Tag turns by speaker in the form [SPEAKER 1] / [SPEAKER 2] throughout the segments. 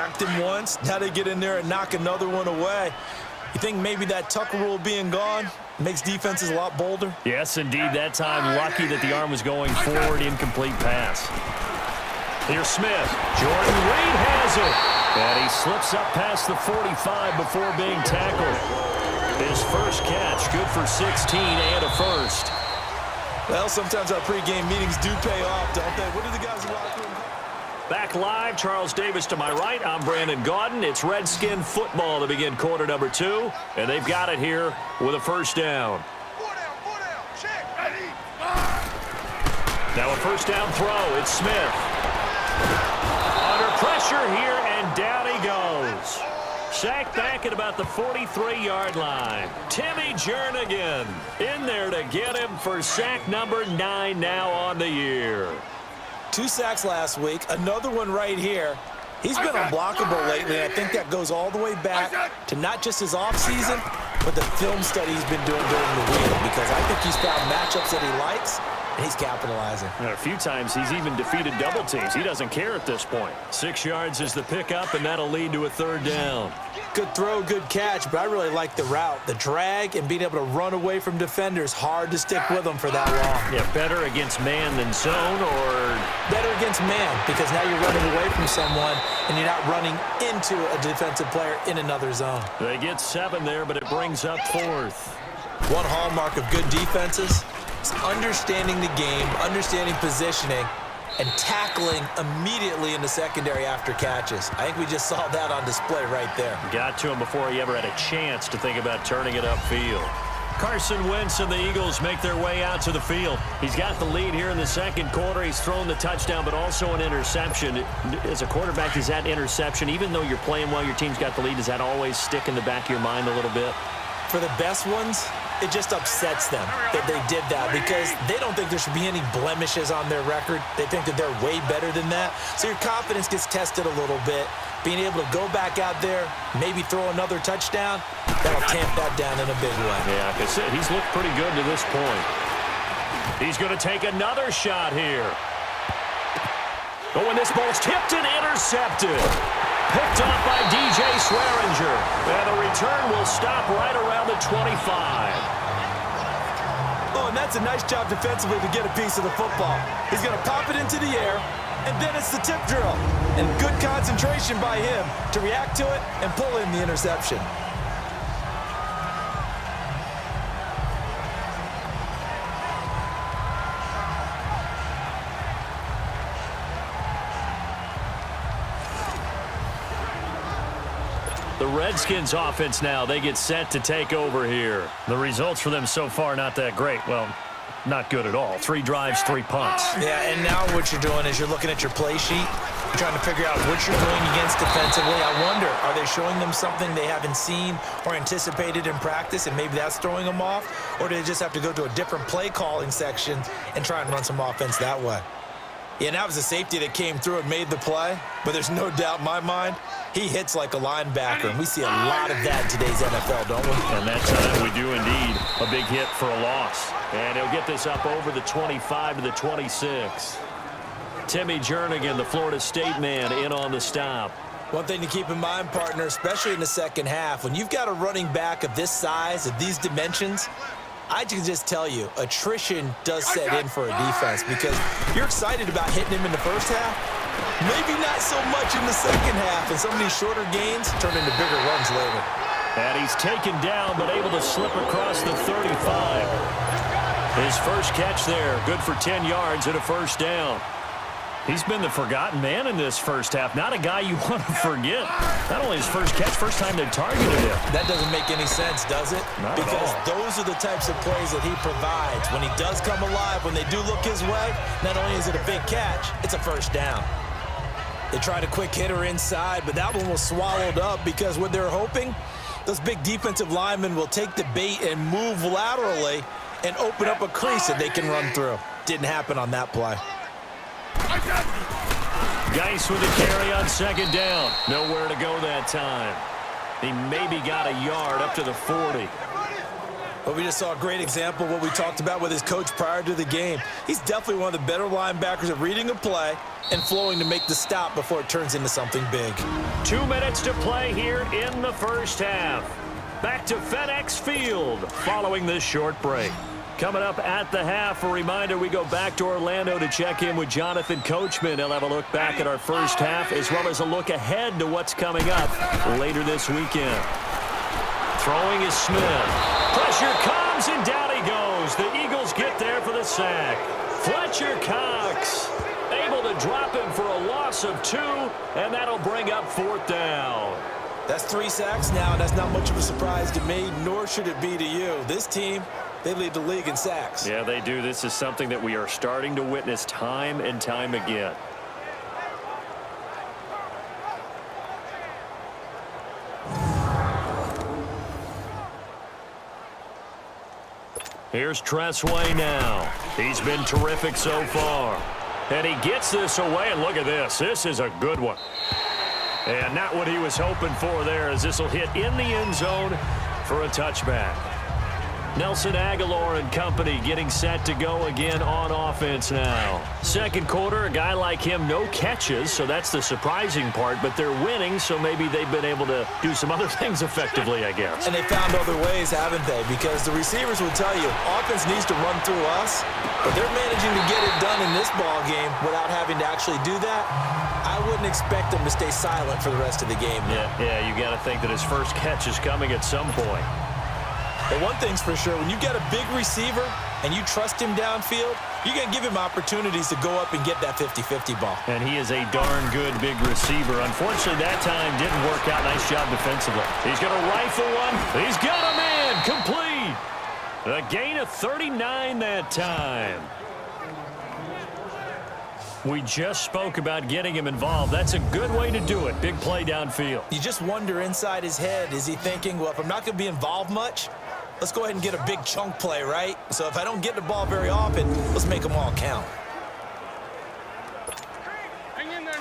[SPEAKER 1] sacked him once. Now they get in there and knock another one away. You think maybe that Tucker rule being gone makes defenses a lot bolder?
[SPEAKER 2] Yes, indeed. That time, lucky that the arm was going forward. Incomplete pass. Here's Smith. Jordan Reed has it. And he slips up past the 45 before being tackled. His first catch, good for 16 and a first.
[SPEAKER 1] Well, sometimes our pregame meetings do pay off, don't they? What do the guys in the locker room?
[SPEAKER 2] Back live, Charles Davis to my right. I'm Brandon Gaudin. It's Redskin football to begin quarter number 2. And they've got it here with a first down. Now a first down throw. It's Smith. Under pressure here, and down he goes. Sacked back at about the 43-yard line. Timmy Jernigan in there to get him for sack number 9 now on the year.
[SPEAKER 1] 2 sacks last week, another one right here. He's been unblockable lately, and I think that goes all the way back to not just his offseason, but the film study he's been doing during the week, because I think he's found matchups that he likes, and he's capitalizing.
[SPEAKER 2] And a few times he's even defeated double teams. He doesn't care at this point. 6 yards is the pickup, and that'll lead to a third down.
[SPEAKER 1] Good throw, good catch, but I really like the route. The drag and being able to run away from defenders, hard to stick with them for that long.
[SPEAKER 2] Yeah, better against man than zone, or
[SPEAKER 1] better against man, because now you're running away from someone and you're not running into a defensive player in another zone.
[SPEAKER 2] They get 7 there, but it brings up 4th.
[SPEAKER 1] One hallmark of good defenses is understanding the game, understanding positioning, and tackling immediately in the secondary after catches. I think we just saw that on display right there.
[SPEAKER 2] Got to him before he ever had a chance to think about turning it upfield. Carson Wentz and the Eagles make their way out to the field. He's got the lead here in the second quarter. He's thrown the touchdown, but also an interception. As a quarterback, is that interception, even though you're playing well, your team's got the lead, does that always stick in the back of your mind a little bit?
[SPEAKER 1] For the best ones, it just upsets them that they did that, because they don't think there should be any blemishes on their record. They think that they're way better than that. So your confidence gets tested a little bit. Being able to go back out there, maybe throw another touchdown, that'll tamp that down in a big way.
[SPEAKER 2] Yeah, like I said, he's looked pretty good to this point. He's going to take another shot here. Oh, and this ball's tipped and intercepted. Picked up by DJ Swearinger. And the return will stop right around the 25.
[SPEAKER 1] Oh, and that's a nice job defensively to get a piece of the football. He's going to pop it into the air, and then it's the tip drill. And good concentration by him to react to it and pull in the interception.
[SPEAKER 2] The Redskins offense now, they get set to take over here. The results for them so far not that great. Well, not good at all. 3 drives, 3 punts.
[SPEAKER 1] Yeah, and now what you're doing is you're looking at your play sheet. You're trying to figure out what you're going against defensively. I wonder, are they showing them something they haven't seen or anticipated in practice, and maybe that's throwing them off? Or do they just have to go to a different play calling section and try and run some offense that way? Yeah, and that was a safety that came through and made the play, but there's no doubt in my mind, he hits like a linebacker, and we see a lot of that in today's NFL, don't we?
[SPEAKER 2] And that time we do indeed. A big hit for a loss. And he'll get this up over the 25 to the 26. Timmy Jernigan, the Florida State man, in on the stop.
[SPEAKER 1] One thing to keep in mind, partner, especially in the second half, when you've got a running back of this size, of these dimensions, I can just tell you, attrition does set in for a defense, because you're excited about hitting him in the first half. Maybe not so much in the second half, and some of these shorter gains turn into bigger runs later.
[SPEAKER 2] And he's taken down, but able to slip across the 35. His first catch there, good for 10 yards and a first down. He's been the forgotten man in this first half. Not a guy you want to forget. Not only his first catch, first time they targeted him.
[SPEAKER 1] That doesn't make any sense, does it?
[SPEAKER 2] Not
[SPEAKER 1] because
[SPEAKER 2] at all.
[SPEAKER 1] Those are the types of plays that he provides. When he does come alive, when they do look his way, not only is it a big catch, it's a first down. They tried a quick hitter inside, but that one was swallowed up, because what they're hoping, those big defensive linemen will take the bait and move laterally and open up a crease that they can run through. Didn't happen on that play.
[SPEAKER 2] Geis with a carry on second down. Nowhere to go that time. He maybe got a yard up to the 40.
[SPEAKER 1] Well, we just saw a great example of what we talked about with his coach prior to the game. He's definitely one of the better linebackers at reading a play and flowing to make the stop before it turns into something big.
[SPEAKER 2] 2 minutes to play here in the first half. Back to FedEx Field following this short break. Coming up at the half, a reminder, we go back to Orlando to check in with Jonathan Coachman. He'll have a look back at our first half as well as a look ahead to what's coming up later this weekend. Throwing is Smith. Pressure comes, and down he goes. The Eagles get there for the sack. Fletcher Cox able to drop him for a loss of 2, and that'll bring up 4th down.
[SPEAKER 1] That's 3 sacks now, and that's not much of a surprise to me, nor should it be to you. This team, they lead the league in sacks.
[SPEAKER 2] Yeah, they do. This is something that we are starting to witness time and time again. Here's Tressway now. He's been terrific so far. And he gets this away, and look at this. This is a good one. And not what he was hoping for there, as this will hit in the end zone for a touchback. Nelson Aguilar and company getting set to go again on offense now. Second quarter, a guy like him, no catches, so that's the surprising part, but they're winning, so maybe they've been able to do some other things effectively, I guess.
[SPEAKER 1] And they found other ways, haven't they? Because the receivers will tell you, offense needs to run through us, but they're managing to get it done in this ball game without having to actually do that. I wouldn't expect them to stay silent for the rest of the game.
[SPEAKER 2] Yeah, you got to think that his first catch is coming at some point.
[SPEAKER 1] But one thing's for sure, when you got a big receiver and you trust him downfield, you're going to give him opportunities to go up and get that 50-50 ball.
[SPEAKER 2] And he is a darn good big receiver. Unfortunately, that time didn't work out. Nice job defensively. He's going to rifle one. He's got a man. Complete. A gain of 39 that time. We just spoke about getting him involved. That's a good way to do it. Big play downfield.
[SPEAKER 1] You just wonder inside his head, is he thinking, well, if I'm not going to be involved much, let's go ahead and get a big chunk play, right? So if I don't get the ball very often, let's make them all count.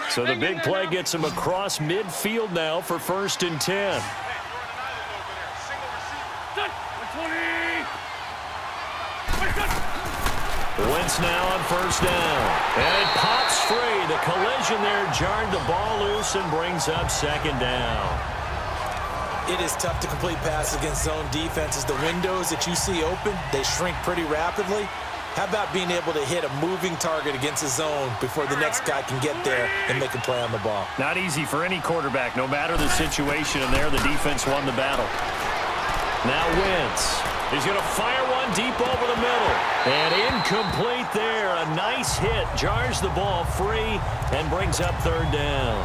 [SPEAKER 2] So the big play gets him across midfield now for 1st and 10. Wentz now on 1st down. And it pops free. The collision there jarred the ball loose and brings up 2nd down.
[SPEAKER 1] It is tough to complete passes against zone defenses. The windows that you see open, they shrink pretty rapidly. How about being able to hit a moving target against a zone before the next guy can get there and make a play on the ball?
[SPEAKER 2] Not easy for any quarterback, no matter the situation. And there, the defense won the battle. Now Wentz. He's going to fire one deep over the middle. And incomplete there. A nice hit. Jars the ball free and brings up 3rd down.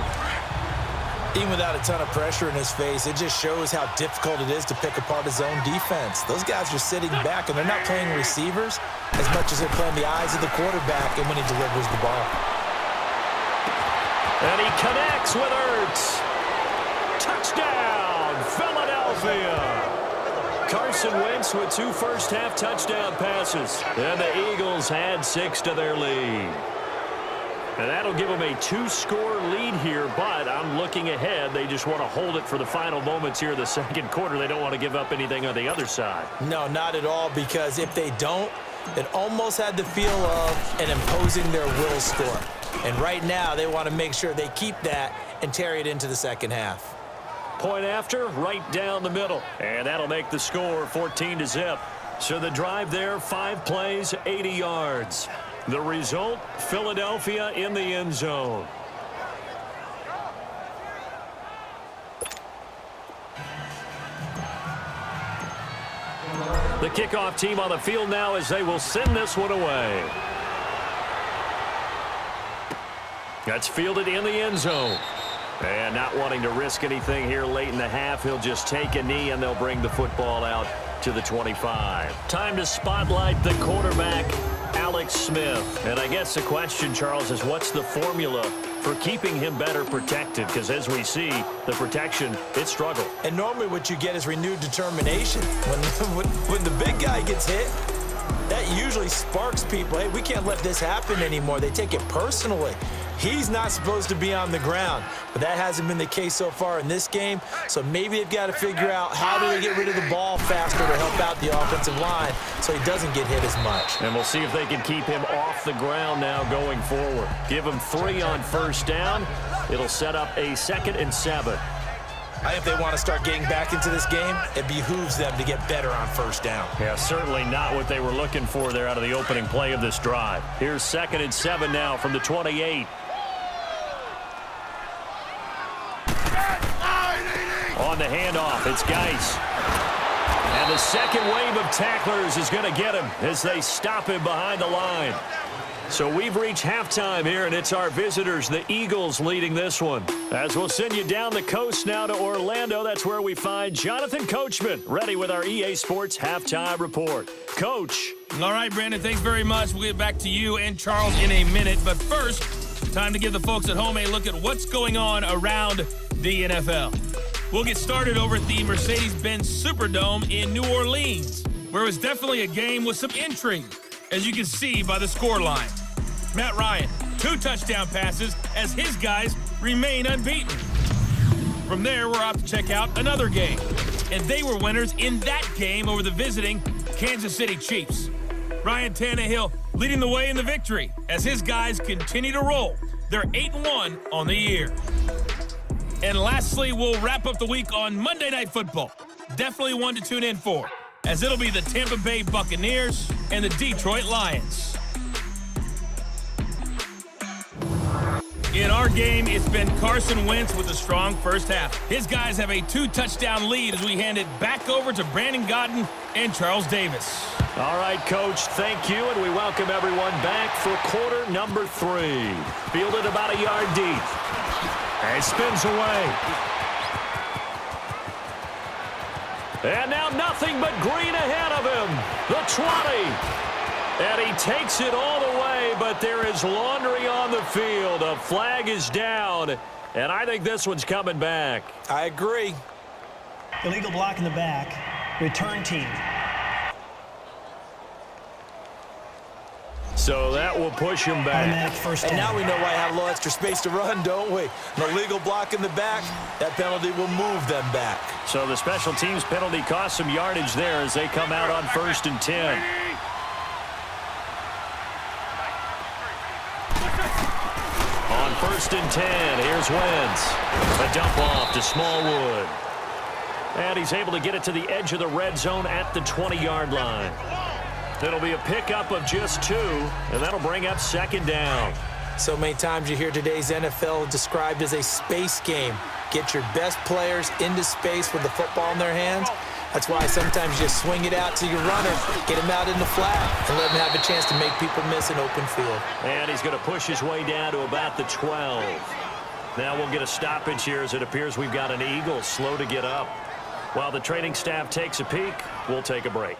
[SPEAKER 1] Even without a ton of pressure in his face, it just shows how difficult it is to pick apart his own defense. Those guys are sitting back, and they're not playing receivers as much as they're playing the eyes of the quarterback and when he delivers the ball.
[SPEAKER 2] And he connects with Ertz. Touchdown, Philadelphia. Carson Wentz with 2 first-half touchdown passes. And the Eagles add 6 to their lead. And that'll give them a 2-score lead here, but I'm looking ahead. They just want to hold it for the final moments here of the second quarter. They don't want to give up anything on the other side.
[SPEAKER 1] No, not at all, because if they don't, it almost had the feel of an imposing their will score. And right now, they want to make sure they keep that and carry it into the second half.
[SPEAKER 2] Point after, right down the middle. And that'll make the score 14-0. So the drive there, 5 plays, 80 yards. The result, Philadelphia in the end zone. The kickoff team on the field now as they will send this one away. That's fielded in the end zone. And not wanting to risk anything here late in the half, he'll just take a knee and they'll bring the football out to the 25. Time to spotlight the quarterback, Alex Smith. And I guess the question, Charles, is what's the formula for keeping him better protected? Because as we see, the protection, it struggled.
[SPEAKER 1] And normally what you get is renewed determination. When the big guy gets hit, that usually sparks people. Hey, we can't let this happen anymore. They take it personally. He's not supposed to be on the ground, but that hasn't been the case so far in this game. So maybe they've got to figure out how do they get rid of the ball faster to help out the offensive line so he doesn't get hit as much.
[SPEAKER 2] And we'll see if they can keep him off the ground now going forward. Give him 3 on first down. It'll set up a 2nd and 7.
[SPEAKER 1] I think if they want to start getting back into this game, it behooves them to get better on first down.
[SPEAKER 2] Yeah, certainly not what they were looking for there out of the opening play of this drive. Here's 2nd and 7 now from the 28. On the handoff, it's Geis. And the second wave of tacklers is going to get him as they stop him behind the line. So we've reached halftime here, and it's our visitors, the Eagles, leading this one. As we'll send you down the coast now to Orlando, that's where we find Jonathan Coachman, ready with our EA Sports Halftime Report. Coach.
[SPEAKER 3] All right, Brandon, thanks very much. We'll get back to you and Charles in a minute. But first, time to give the folks at home a look at what's going on around the NFL. We'll get started over at the Mercedes-Benz Superdome in New Orleans, where it was definitely a game with some intrigue, as you can see by the scoreline. Matt Ryan, 2 touchdown passes as his guys remain unbeaten. From there, we're off to check out another game, and they were winners in that game over the visiting Kansas City Chiefs. Ryan Tannehill leading the way in the victory as his guys continue to roll. They're 8-1 on the year. And lastly, we'll wrap up the week on Monday Night Football. Definitely one to tune in for, as it'll be the Tampa Bay Buccaneers and the Detroit Lions. In our game, it's been Carson Wentz with a strong first half. His guys have a 2-touchdown lead as we hand it back over to Brandon Godden and Charles Davis.
[SPEAKER 2] All right, Coach, thank you, and we welcome everyone back for quarter number 3. Fielded about a yard deep. And spins away. And now nothing but green ahead of him. The 20. And he takes it all the way, but there is laundry on the field. A flag is down, and I think this one's coming back.
[SPEAKER 1] I agree.
[SPEAKER 4] Illegal block in the back. Return team.
[SPEAKER 2] So that will push him back.
[SPEAKER 1] And now we know why I have a little extra space to run, don't we? An illegal block in the back, that penalty will move them back.
[SPEAKER 2] So the special teams penalty cost some yardage there as they come out on 1st and 10. On 1st and 10, here's Wentz. A dump off to Smallwood. And he's able to get it to the edge of the red zone at the 20-yard line. It'll be a pickup of just 2, and that'll bring up 2nd down.
[SPEAKER 1] So many times you hear today's NFL described as a space game. Get your best players into space with the football in their hands. That's why sometimes you just swing it out to your runner, get him out in the flat, and let him have a chance to make people miss an open field.
[SPEAKER 2] And he's going to push his way down to about the 12. Now we'll get a stoppage here as it appears we've got an Eagle slow to get up. While the training staff takes a peek, we'll take a break.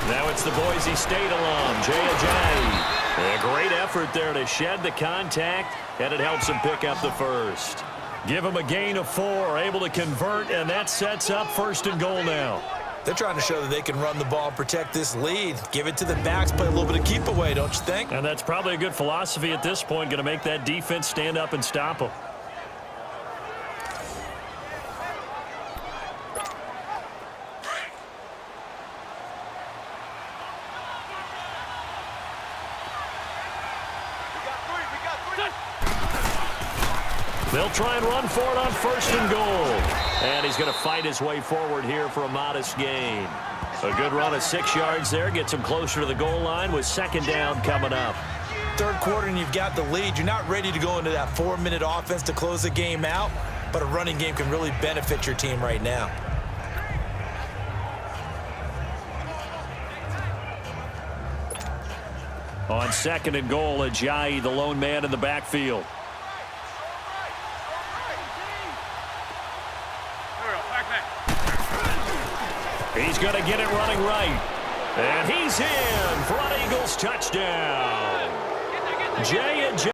[SPEAKER 2] Now it's the Boise State alum, Jay Ajayi. A great effort there to shed the contact, and it helps him pick up the first. Give him a gain of 4, able to convert, and that sets up 1st and goal now.
[SPEAKER 1] They're trying to show that they can run the ball and protect this lead. Give it to the backs, play a little bit of keep away, don't you think?
[SPEAKER 2] And that's probably a good philosophy at this point, going to make that defense stand up and stop them. They'll try and run for it on 1st and goal. And he's going to fight his way forward here for a modest gain. A good run of 6 yards there gets him closer to the goal line with 2nd down coming up.
[SPEAKER 1] 3rd quarter and you've got the lead. You're not ready to go into that 4-minute offense to close the game out, but a running game can really benefit your team right now.
[SPEAKER 2] On 2nd and goal, Ajayi, the lone man in the backfield. He's going to get it running right. And he's in for an Eagles touchdown. Jay and Jay.